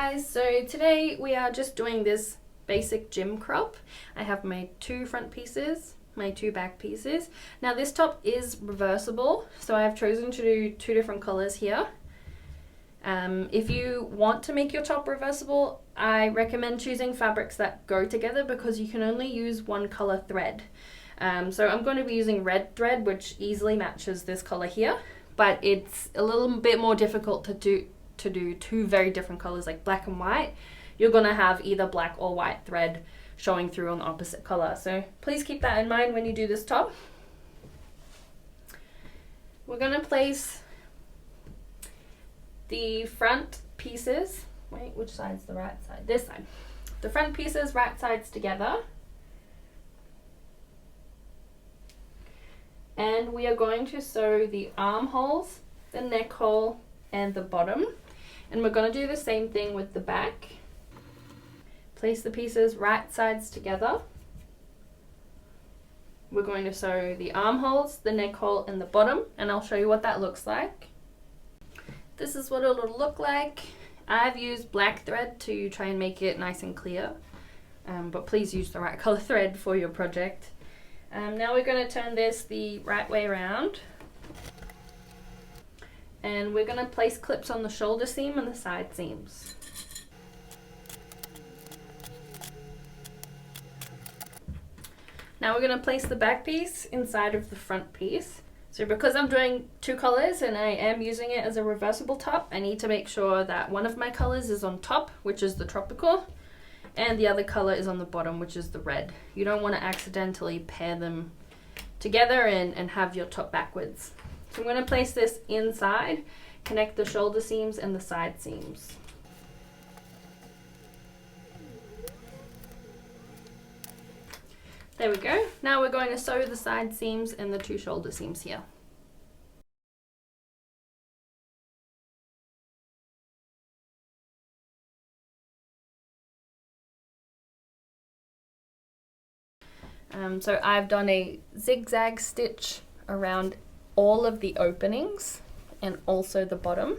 guys, so today we are just doing this basic gym crop. I have my two front pieces, my two back pieces. Now this top is reversible, so I have chosen to do two different colors here. If you want to make your top reversible, I recommend choosing fabrics that go together because you can only use one color thread. So I'm going to be using red thread, which easily matches this color here, but it's a little bit more difficult to do two very different colors like black and white. You're going to have either black or white thread showing through on the opposite color. So please keep that in mind when you do this top. We're going to place the front pieces, wait, which side's the right side? This side. The front pieces, right sides together. And we are going to sew the armholes, the neck hole, and the bottom. And we're going to do the same thing with the back. Place the pieces right sides together. We're going to sew the armholes, the neck hole, and the bottom, and I'll show you what that looks like. This is what it'll look like. I've used black thread to try and make it nice and clear, but please use the right color thread for your project. Now we're going to turn this the right way around. And we're going to place clips on the shoulder seam and the side seams. Now we're going to place the back piece inside of the front piece. So because I'm doing two colors and I am using it as a reversible top, I need to make sure that one of my colors is on top, which is the tropical, and the other color is on the bottom, which is the red. You don't want to accidentally pair them together and have your top backwards. So I'm going to place this inside, connect the shoulder seams and the side seams. There we go. Now we're going to sew the side seams and the two shoulder seams here. So I've done a zigzag stitch around all of the openings and also the bottom,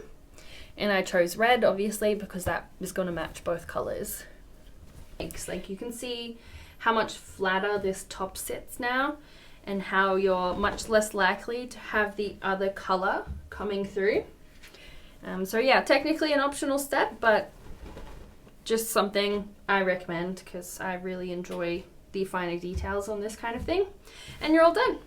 and I chose red obviously because that is going to match both colors. Like you can see how much flatter this top sits now and how you're much less likely to have the other color coming through. So yeah, technically an optional step, but just something I recommend because I really enjoy the finer details on this kind of thing. And you're all done.